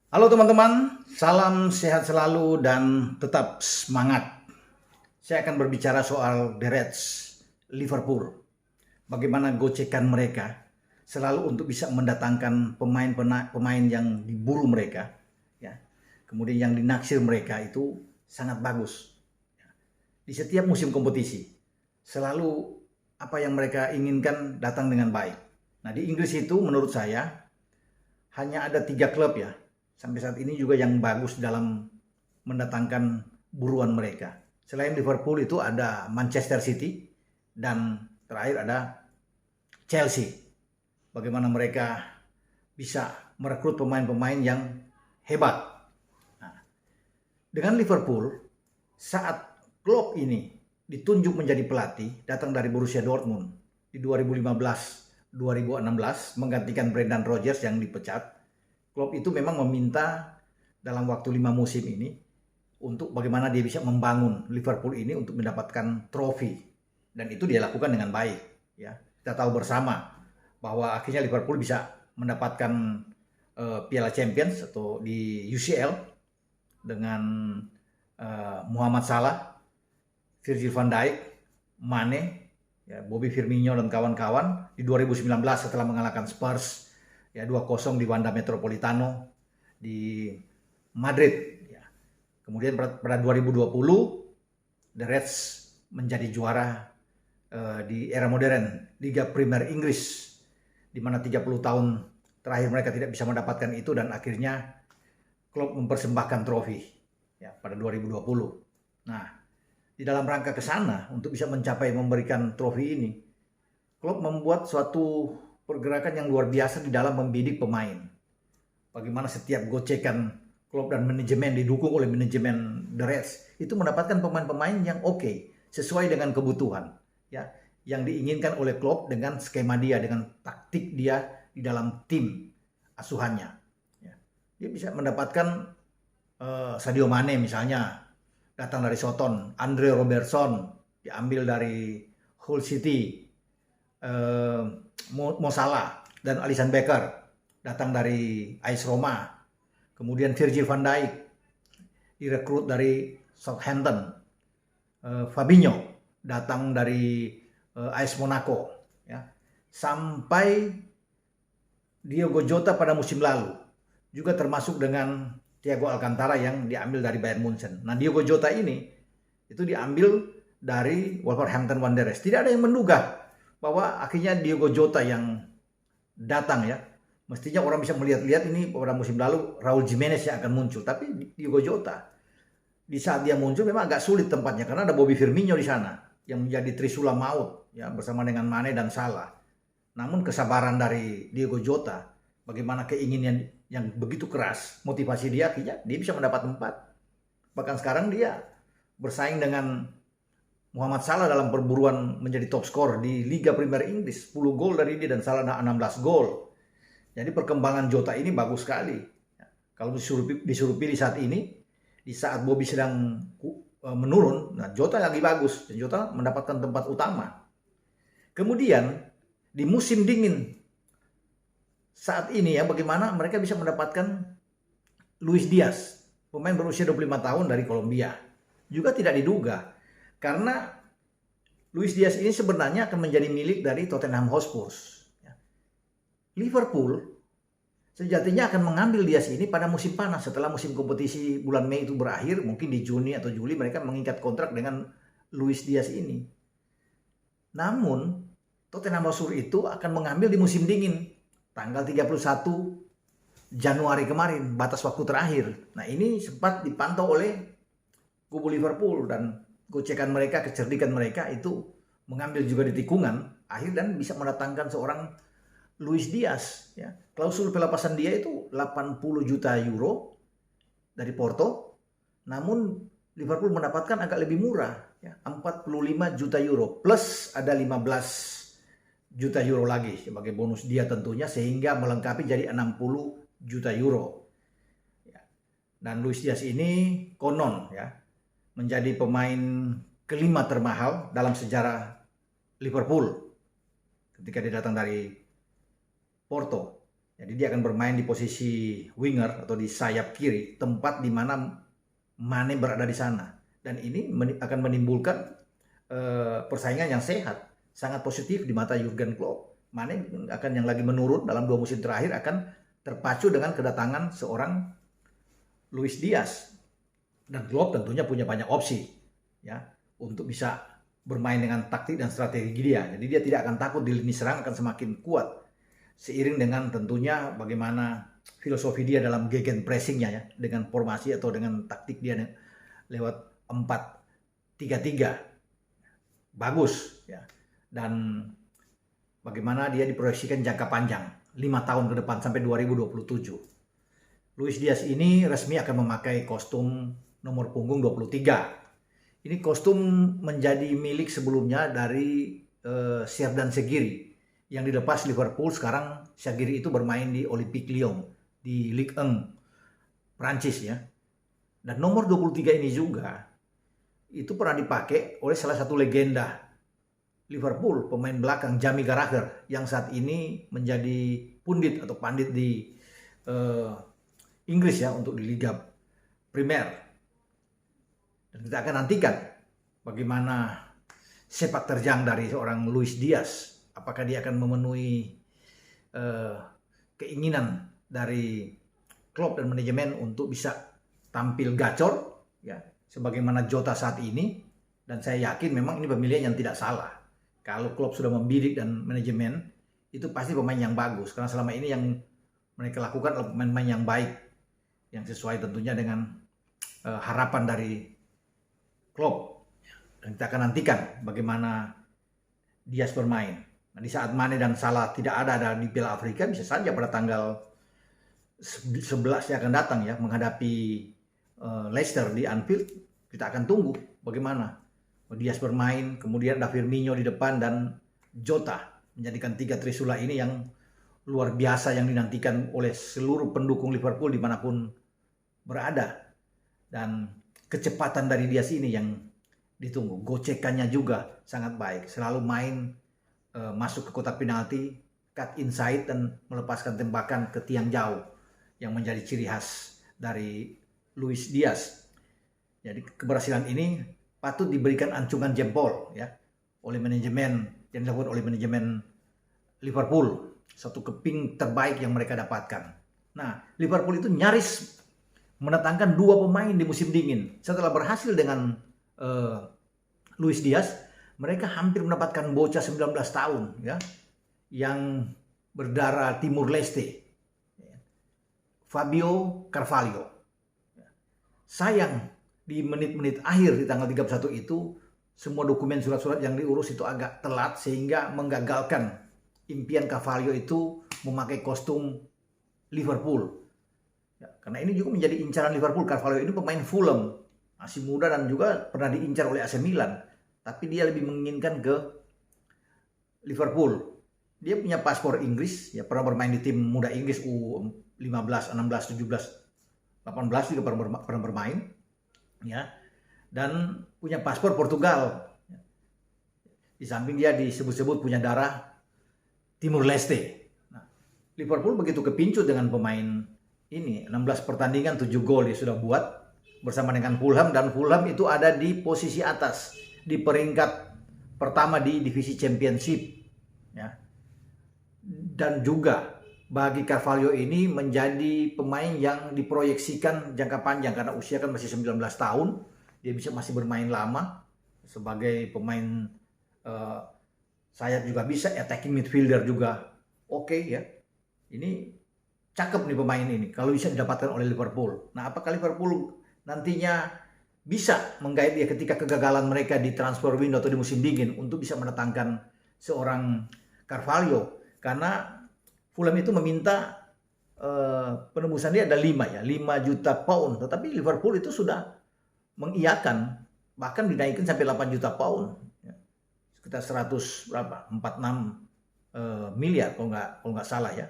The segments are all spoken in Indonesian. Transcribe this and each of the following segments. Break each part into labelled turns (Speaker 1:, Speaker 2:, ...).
Speaker 1: Halo teman-teman, salam sehat selalu dan tetap semangat. Saya akan berbicara soal The Reds, Liverpool. Bagaimana gocekan mereka selalu untuk bisa mendatangkan pemain yang diburu mereka, ya. Kemudian yang dinaksir mereka itu sangat bagus. Di setiap musim kompetisi, selalu apa yang mereka inginkan datang dengan baik. Nah, di Inggris itu menurut saya hanya ada 3 klub ya sampai saat ini juga yang bagus dalam mendatangkan buruan mereka. Selain Liverpool itu ada Manchester City dan terakhir ada Chelsea. Bagaimana mereka bisa merekrut pemain-pemain yang hebat. Nah, dengan Liverpool saat Klopp ini ditunjuk menjadi pelatih datang dari Borussia Dortmund di 2015-2016 menggantikan Brendan Rodgers yang dipecat. Klopp itu memang meminta dalam waktu 5 musim ini untuk bagaimana dia bisa membangun Liverpool ini untuk mendapatkan trofi, dan itu dia lakukan dengan baik ya. Kita tahu bersama bahwa akhirnya Liverpool bisa mendapatkan Piala Champions atau di UCL dengan Muhammad Salah, Virgil van Dijk, Mane, ya, Bobby Firmino dan kawan-kawan di 2019 setelah mengalahkan Spurs ya 2-0 di Wanda Metropolitano di Madrid ya. Kemudian pada 2020 The Reds menjadi juara di era modern Liga Premier Inggris, di mana 30 tahun terakhir mereka tidak bisa mendapatkan itu dan akhirnya klub mempersembahkan trofi ya pada 2020. Nah, di dalam rangka ke sana untuk bisa mencapai memberikan trofi ini, klub membuat suatu pergerakan yang luar biasa di dalam membidik pemain. Bagaimana setiap gocekan klub dan manajemen didukung oleh manajemen The Reds itu mendapatkan pemain-pemain yang oke, sesuai dengan kebutuhan ya, yang diinginkan oleh klub dengan skema dia, dengan taktik dia di dalam tim asuhannya ya. Dia bisa mendapatkan Sadio Mane misalnya datang dari Soton, Andre Robertson diambil dari Hull City, Mo Salah dan Alisson Becker datang dari AS Roma. Kemudian Virgil van Dijk direkrut dari Southampton. Fabinho datang dari AS Monaco ya. Sampai Diogo Jota pada musim lalu juga termasuk dengan Thiago Alcantara yang diambil dari Bayern Munchen. Nah, Diogo Jota ini itu diambil dari Wolverhampton Wanderers. Tidak ada yang menduga bahwa akhirnya Diogo Jota yang datang ya. Mestinya orang bisa melihat-lihat ini pada musim lalu Raul Jimenez yang akan muncul, tapi Diogo Jota di saat dia muncul memang agak sulit tempatnya karena ada Bobby Firmino di sana yang menjadi trisula maut ya bersama dengan Mane dan Salah. Namun kesabaran dari Diogo Jota, bagaimana keinginan yang begitu keras, motivasi dia akhirnya dia bisa mendapat tempat. Bahkan sekarang dia bersaing dengan Muhammad Salah dalam perburuan menjadi top skor di Liga Premier Inggris. 10 gol dari dia dan Salah 16 gol. Jadi perkembangan Jota ini bagus sekali. Kalau disuruh pilih saat ini, di saat Bobby sedang menurun, nah Jota lagi bagus dan Jota mendapatkan tempat utama. Kemudian di musim dingin saat ini ya, bagaimana mereka bisa mendapatkan Luis Diaz, pemain berusia 25 tahun dari Kolombia. Juga tidak diduga karena Luis Diaz ini sebenarnya akan menjadi milik dari Tottenham Hotspur. Liverpool sejatinya akan mengambil Diaz ini pada musim panas setelah musim kompetisi bulan Mei itu berakhir, mungkin di Juni atau Juli mereka mengikat kontrak dengan Luis Diaz ini. Namun Tottenham Hotspur itu akan mengambil di musim dingin tanggal 31 Januari kemarin, batas waktu terakhir. Nah, ini sempat dipantau oleh kubu Liverpool dan gocekan mereka, kecerdikan mereka itu mengambil juga di tikungan akhir dan bisa mendatangkan seorang Luis Diaz ya. Klausul pelepasan dia itu 80 juta euro dari Porto. Namun Liverpool mendapatkan agak lebih murah ya, 45 juta euro plus ada 15 juta euro lagi sebagai bonus dia tentunya, sehingga melengkapi jadi 60 juta euro. Ya. Dan Luis Diaz ini konon ya menjadi pemain kelima termahal dalam sejarah Liverpool ketika dia datang dari Porto. Jadi dia akan bermain di posisi winger atau di sayap kiri, tempat di mana Mane berada di sana. Dan ini akan menimbulkan persaingan yang sehat, sangat positif di mata Jurgen Klopp. Mane akan yang lagi menurun dalam 2 musim terakhir akan terpacu dengan kedatangan seorang Luis Diaz. Dan Klopp tentunya punya banyak opsi ya untuk bisa bermain dengan taktik dan strategi dia. Jadi dia tidak akan takut di lini serang akan semakin kuat. Seiring dengan tentunya bagaimana filosofi dia dalam gegenpressingnya ya, dengan formasi atau dengan taktik dia lewat 4-3-3. Bagus ya. Dan bagaimana dia diproyeksikan jangka panjang 5 tahun ke depan sampai 2027. Luis Diaz ini resmi akan memakai kostum nomor punggung 23. Ini kostum menjadi milik sebelumnya dari Xherdan Shaqiri yang dilepas Liverpool. Sekarang Shaqiri itu bermain di Olympique Lyon di Ligue 1 Prancis ya. Dan nomor 23 ini juga itu pernah dipakai oleh salah satu legenda Liverpool, pemain belakang Jamie Carragher yang saat ini menjadi pundit atau pandit di Inggris ya untuk di Liga Primer. Dan kita akan nantikan bagaimana sepak terjang dari seorang Luis Diaz. Apakah dia akan memenuhi keinginan dari Klopp dan manajemen untuk bisa tampil gacor ya sebagaimana Jota saat ini. Dan saya yakin memang ini pemilihan yang tidak salah. Kalau Klopp sudah membidik dan manajemen itu pasti pemain yang bagus, karena selama ini yang mereka lakukan adalah pemain-pemain yang baik yang sesuai tentunya dengan harapan dari Klopp. Dan kita akan nantikan bagaimana Diaz bermain. Nah, di saat Mane dan Salah tidak ada di Piala Afrika, bisa saja pada tanggal 11 yang akan datang ya menghadapi Leicester di Anfield, kita akan tunggu bagaimana Diaz bermain, kemudian ada Firmino di depan dan Jota, menjadikan 3 trisula ini yang luar biasa yang dinantikan oleh seluruh pendukung Liverpool dimanapun berada. Dan kecepatan dari Diaz ini yang ditunggu. Gocekannya juga sangat baik, selalu main masuk ke kotak penalti, cut inside dan melepaskan tembakan ke tiang jauh yang menjadi ciri khas dari Luis Diaz. Jadi keberhasilan ini patut diberikan ancungan jempol ya oleh manajemen, yang dilakukan oleh manajemen Liverpool. Satu keping terbaik yang mereka dapatkan. Nah, Liverpool itu nyaris mendatangkan 2 pemain di musim dingin. Setelah berhasil dengan Luis Diaz, mereka hampir mendapatkan bocah 19 tahun ya yang berdarah Timur Leste, Fabio Carvalho. Sayang di menit-menit akhir di tanggal 31 itu semua dokumen surat-surat yang diurus itu agak telat sehingga menggagalkan impian Carvalho itu memakai kostum Liverpool. Ya, karena ini juga menjadi incaran Liverpool. Carvalho ini pemain Fulham, masih muda dan juga pernah diincar oleh AC Milan. Tapi dia lebih menginginkan ke Liverpool. Dia punya paspor Inggris, ya pernah bermain di tim muda Inggris U15, 16, 17, 18 juga pernah bermain. Ya, dan punya paspor Portugal. Di samping dia disebut-sebut punya darah Timur Leste. Nah, Liverpool begitu kepincut dengan pemain ini, 16 pertandingan 7 gol dia sudah buat bersama dengan Fulham, dan Fulham itu ada di posisi atas di peringkat pertama di divisi Championship ya. Dan juga bagi Carvalho ini menjadi pemain yang diproyeksikan jangka panjang karena usia kan masih 19 tahun, dia masih bermain lama sebagai pemain sayap juga bisa, attacking midfielder juga oke ya. Ini cakep nih pemain ini kalau bisa didapatkan oleh Liverpool. Nah, apakah Liverpool nantinya bisa menggait dia ketika kegagalan mereka di transfer window atau di musim dingin untuk bisa mendatangkan seorang Carvalho? Karena Fulham itu meminta penembusan dia ada 5 juta pound, tetapi Liverpool itu sudah mengiyakan, bahkan dinaikkan sampai 8 juta pound. Sekitar 100 berapa? 46 miliar kalau nggak salah ya,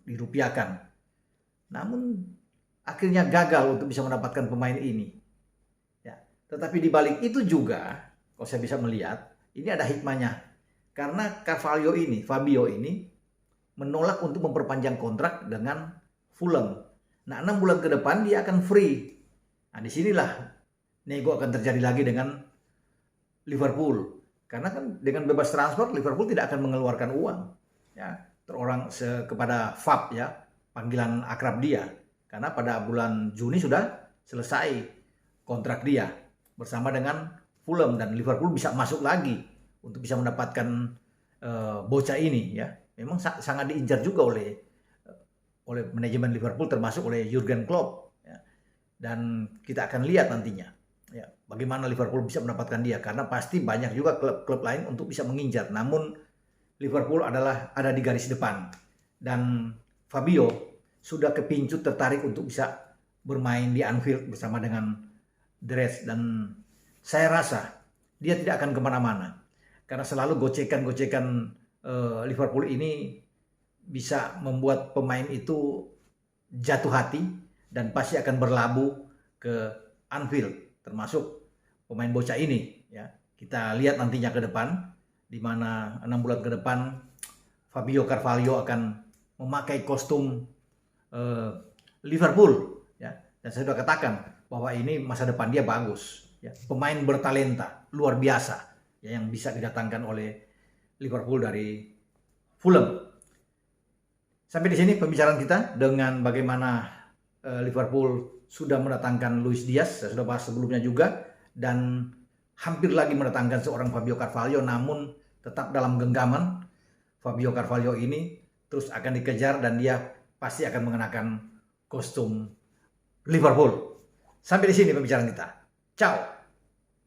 Speaker 1: dirupiahkan. Namun akhirnya gagal untuk bisa mendapatkan pemain ini. Ya, tetapi di balik itu juga, kalau saya bisa melihat, ini ada hikmahnya. Karena Carvalho ini, Fabio ini menolak untuk memperpanjang kontrak dengan Fulham. Nah, 6 bulan ke depan dia akan free. Nah, disinilah nego akan terjadi lagi dengan Liverpool. Karena kan dengan bebas transfer Liverpool tidak akan mengeluarkan uang ya kepada FAB ya, panggilan akrab dia. Karena pada bulan Juni sudah selesai kontrak dia bersama dengan Fulham dan Liverpool bisa masuk lagi untuk bisa mendapatkan bocah ini ya. Memang sangat diincar juga oleh manajemen Liverpool termasuk oleh Jurgen Klopp ya. Dan kita akan lihat nantinya ya, bagaimana Liverpool bisa mendapatkan dia, karena pasti banyak juga klub-klub lain untuk bisa mengincar. Namun Liverpool ada di garis depan dan Fabio sudah kepincut tertarik untuk bisa bermain di Anfield bersama dengan The Reds, dan saya rasa dia tidak akan kemana-mana karena selalu gocekan-gocekan Liverpool ini bisa membuat pemain itu jatuh hati dan pasti akan berlabuh ke Anfield, termasuk pemain bocah ini ya. Kita lihat nantinya ke depan, di mana 6 bulan ke depan Fabio Carvalho akan memakai kostum Liverpool ya. Dan saya sudah katakan bahwa ini masa depan dia bagus ya. Pemain bertalenta luar biasa ya, yang bisa didatangkan oleh Liverpool dari Fulham. Sampai di sini pembicaraan kita dengan bagaimana Liverpool sudah mendatangkan Luis Diaz. Saya sudah bahas sebelumnya juga, dan hampir lagi mendatangkan seorang Fabio Carvalho, namun tetap dalam genggaman. Fabio Carvalho ini terus akan dikejar dan dia pasti akan mengenakan kostum Liverpool. Sampai di sini pembicaraan kita. Ciao.